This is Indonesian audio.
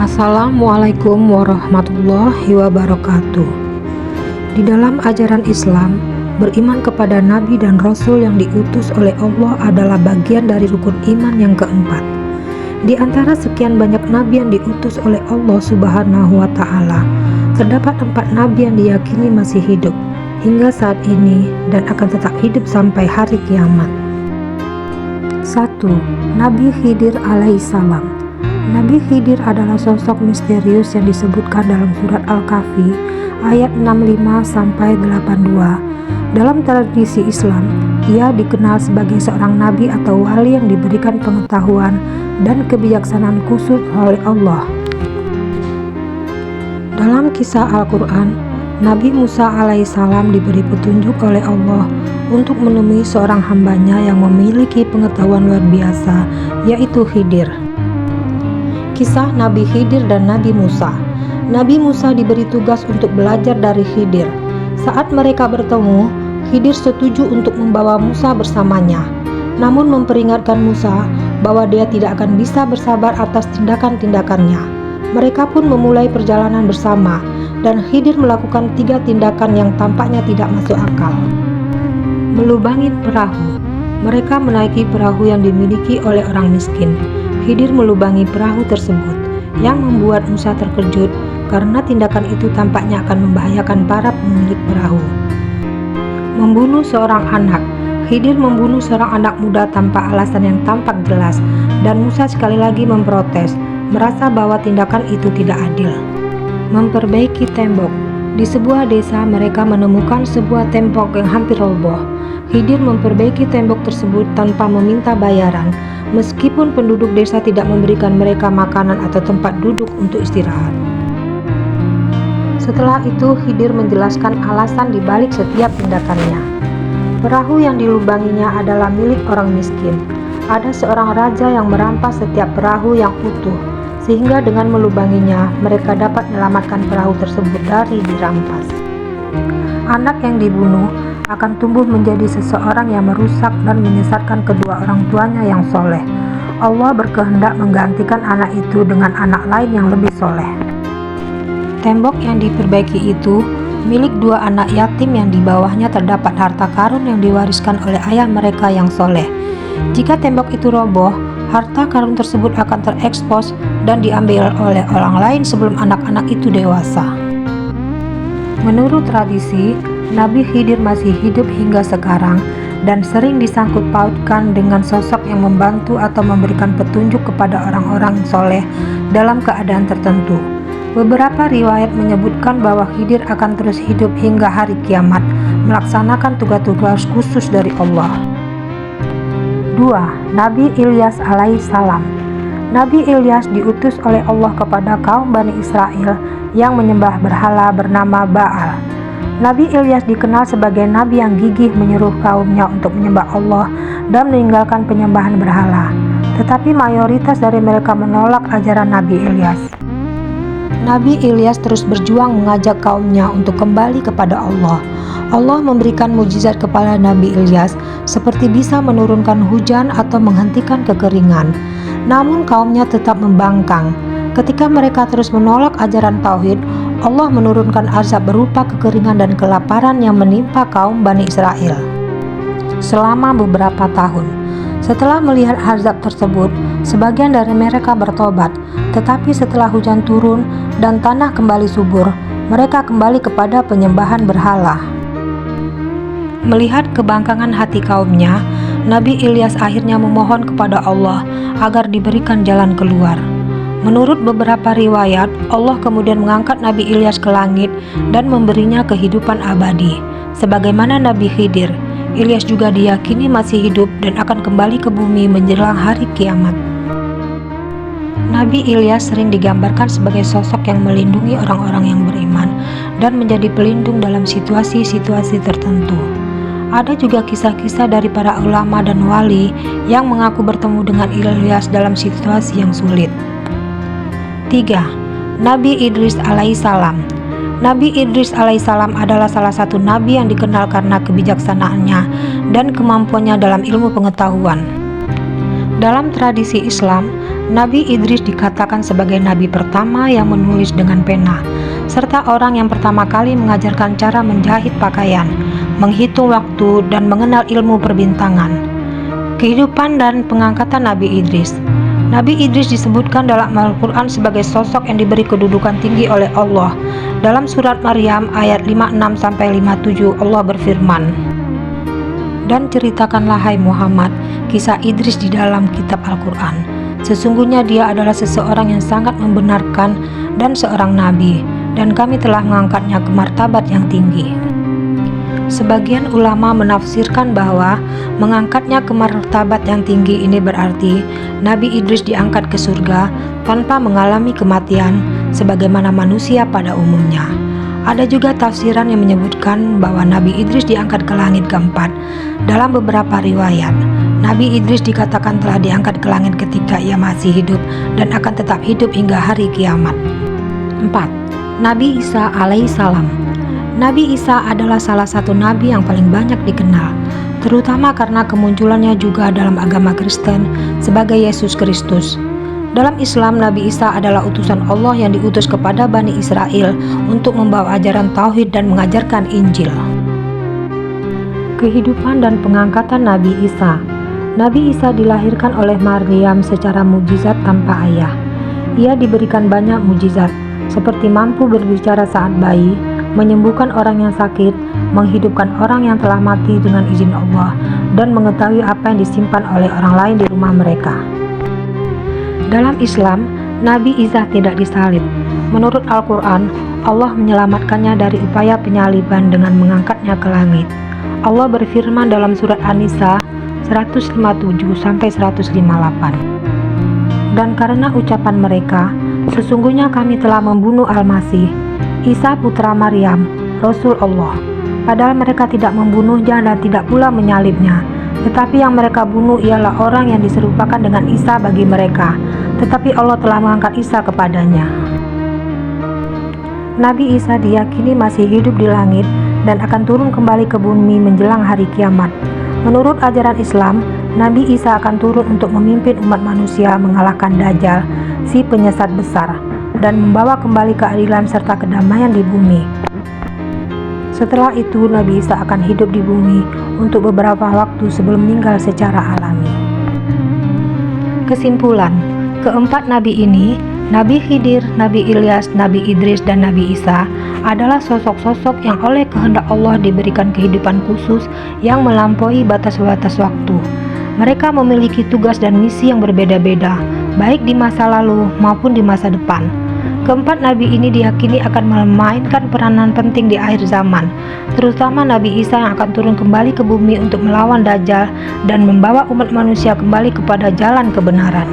Assalamualaikum warahmatullahi wabarakatuh. Di dalam ajaran Islam, beriman kepada Nabi dan Rasul yang diutus oleh Allah adalah bagian dari rukun iman yang keempat. Di antara sekian banyak Nabi yang diutus oleh Allah Subhanahu wa Ta'ala, terdapat 4 Nabi yang diyakini masih hidup hingga saat ini dan akan tetap hidup sampai hari kiamat. 1. Nabi Khidir alaihissalam. Nabi Khidir adalah sosok misterius yang disebutkan dalam surat Al-Kahfi ayat 65-82. Dalam tradisi Islam, ia dikenal sebagai seorang nabi atau wali yang diberikan pengetahuan dan kebijaksanaan khusus oleh Allah. Dalam kisah Al-Quran, Nabi Musa alaihissalam diberi petunjuk oleh Allah untuk menemui seorang hambanya yang memiliki pengetahuan luar biasa, yaitu Khidir. Kisah Nabi Khidir dan Nabi Musa. Nabi Musa diberi tugas untuk belajar dari Khidir. Saat mereka bertemu, Khidir setuju untuk membawa Musa bersamanya, namun memperingatkan Musa bahwa dia tidak akan bisa bersabar atas tindakan-tindakannya. Mereka pun memulai perjalanan bersama, dan Khidir melakukan 3 tindakan yang tampaknya tidak masuk akal. Melubangi perahu. Mereka menaiki perahu yang dimiliki oleh orang miskin. Khidir melubangi perahu tersebut, yang membuat Musa terkejut karena tindakan itu tampaknya akan membahayakan para pemilik perahu. Membunuh seorang anak. Khidir membunuh seorang anak muda tanpa alasan yang tampak jelas, dan Musa sekali lagi memprotes, merasa bahwa tindakan itu tidak adil. Memperbaiki tembok. Di sebuah desa mereka menemukan sebuah tembok yang hampir roboh. Khidir memperbaiki tembok tersebut tanpa meminta bayaran, meskipun penduduk desa tidak memberikan mereka makanan atau tempat duduk untuk istirahat. Setelah itu, Khidir menjelaskan alasan di balik setiap tindakannya. Perahu yang dilubanginya adalah milik orang miskin. Ada seorang raja yang merampas setiap perahu yang utuh, sehingga dengan melubanginya, mereka dapat menyelamatkan perahu tersebut dari dirampas. Anak yang dibunuh akan tumbuh menjadi seseorang yang merusak dan menyesatkan kedua orang tuanya yang soleh. Allah berkehendak menggantikan anak itu dengan anak lain yang lebih soleh. Tembok yang diperbaiki itu milik 2 anak yatim yang di bawahnya terdapat harta karun yang diwariskan oleh ayah mereka yang soleh. Jika tembok itu roboh, harta karun tersebut akan terekspos dan diambil oleh orang lain sebelum anak-anak itu dewasa. Menurut tradisi, Nabi Khidir masih hidup hingga sekarang dan sering disangkut pautkan dengan sosok yang membantu atau memberikan petunjuk kepada orang-orang soleh dalam keadaan tertentu. Beberapa riwayat menyebutkan bahwa Khidir akan terus hidup hingga hari kiamat, melaksanakan tugas-tugas khusus dari Allah. 2. Nabi Ilyas alaihissalam. Nabi Ilyas diutus oleh Allah kepada kaum Bani Israel yang menyembah berhala bernama Baal. Nabi Ilyas dikenal sebagai nabi yang gigih menyuruh kaumnya untuk menyembah Allah dan meninggalkan penyembahan berhala. Tetapi mayoritas dari mereka menolak ajaran Nabi Ilyas. Nabi Ilyas terus berjuang mengajak kaumnya untuk kembali kepada Allah. Allah memberikan mukjizat kepada Nabi Ilyas seperti bisa menurunkan hujan atau menghentikan kekeringan. Namun kaumnya tetap membangkang. Ketika mereka terus menolak ajaran tauhid, Allah menurunkan azab berupa kekeringan dan kelaparan yang menimpa kaum Bani Israel selama beberapa tahun. Setelah melihat azab tersebut, sebagian dari mereka bertobat, tetapi setelah hujan turun dan tanah kembali subur, mereka kembali kepada penyembahan berhala. Melihat kebangkangan hati kaumnya, Nabi Ilyas akhirnya memohon kepada Allah agar diberikan jalan keluar. Menurut beberapa riwayat, Allah kemudian mengangkat Nabi Ilyas ke langit dan memberinya kehidupan abadi. Sebagaimana Nabi Khidir, Ilyas juga diyakini masih hidup dan akan kembali ke bumi menjelang hari kiamat. Nabi Ilyas sering digambarkan sebagai sosok yang melindungi orang-orang yang beriman dan menjadi pelindung dalam situasi-situasi tertentu. Ada juga kisah-kisah dari para ulama dan wali yang mengaku bertemu dengan Ilyas dalam situasi yang sulit. 3. Nabi Idris alaihissalam. Nabi Idris alaihissalam adalah salah satu nabi yang dikenal karena kebijaksanaannya dan kemampuannya dalam ilmu pengetahuan. Dalam tradisi Islam, Nabi Idris dikatakan sebagai nabi pertama yang menulis dengan pena, serta orang yang pertama kali mengajarkan cara menjahit pakaian, menghitung waktu, dan mengenal ilmu perbintangan. Kehidupan dan pengangkatan Nabi Idris. Nabi Idris disebutkan dalam Al-Quran sebagai sosok yang diberi kedudukan tinggi oleh Allah. Dalam surat Maryam ayat 56-57 Allah berfirman, "Dan ceritakanlah hai Muhammad kisah Idris di dalam kitab Al-Quran. Sesungguhnya dia adalah seseorang yang sangat membenarkan dan seorang nabi, dan kami telah mengangkatnya ke martabat yang tinggi." Sebagian ulama menafsirkan bahwa mengangkatnya ke martabat yang tinggi ini berarti Nabi Idris diangkat ke surga tanpa mengalami kematian sebagaimana manusia pada umumnya. Ada juga tafsiran yang menyebutkan bahwa Nabi Idris diangkat ke langit keempat. Dalam beberapa riwayat, Nabi Idris dikatakan telah diangkat ke langit ketika ia masih hidup dan akan tetap hidup hingga hari kiamat. 4. Nabi Isa alaihissalam. Nabi Isa adalah salah satu nabi yang paling banyak dikenal, terutama karena kemunculannya juga dalam agama Kristen sebagai Yesus Kristus. Dalam Islam, Nabi Isa adalah utusan Allah yang diutus kepada Bani Israel untuk membawa ajaran tauhid dan mengajarkan Injil. Kehidupan dan pengangkatan Nabi Isa. Nabi Isa dilahirkan oleh Maryam secara mukjizat tanpa ayah. Ia diberikan banyak mukjizat, seperti mampu berbicara saat bayi, menyembuhkan orang yang sakit, menghidupkan orang yang telah mati dengan izin Allah, dan mengetahui apa yang disimpan oleh orang lain di rumah mereka. Dalam Islam, Nabi Isa tidak disalib. Menurut Al-Quran, Allah menyelamatkannya dari upaya penyaliban dengan mengangkatnya ke langit. Allah berfirman dalam surat An-Nisa 157-158. Dan karena ucapan mereka, sesungguhnya kami telah membunuh Al-Masih, Isa putra Maryam, Rasul Allah. Padahal mereka tidak membunuhnya dan tidak pula menyalibnya. Tetapi yang mereka bunuh ialah orang yang diserupakan dengan Isa bagi mereka. Tetapi Allah telah mengangkat Isa kepadanya. Nabi Isa diyakini masih hidup di langit dan akan turun kembali ke bumi menjelang hari kiamat. Menurut ajaran Islam, Nabi Isa akan turun untuk memimpin umat manusia mengalahkan Dajjal, si penyesat besar, dan membawa kembali keadilan serta kedamaian di bumi. Setelah itu, Nabi Isa akan hidup di bumi untuk beberapa waktu sebelum meninggal secara alami. Kesimpulan, keempat nabi ini, Nabi Khidir, Nabi Ilyas, Nabi Idris, dan Nabi Isa adalah sosok-sosok yang oleh kehendak Allah diberikan kehidupan khusus yang melampaui batas-batas waktu. Mereka memiliki tugas dan misi yang berbeda-beda, baik di masa lalu maupun di masa depan. Keempat nabi ini diyakini akan memainkan peranan penting di akhir zaman, terutama Nabi Isa yang akan turun kembali ke bumi untuk melawan Dajjal dan membawa umat manusia kembali kepada jalan kebenaran.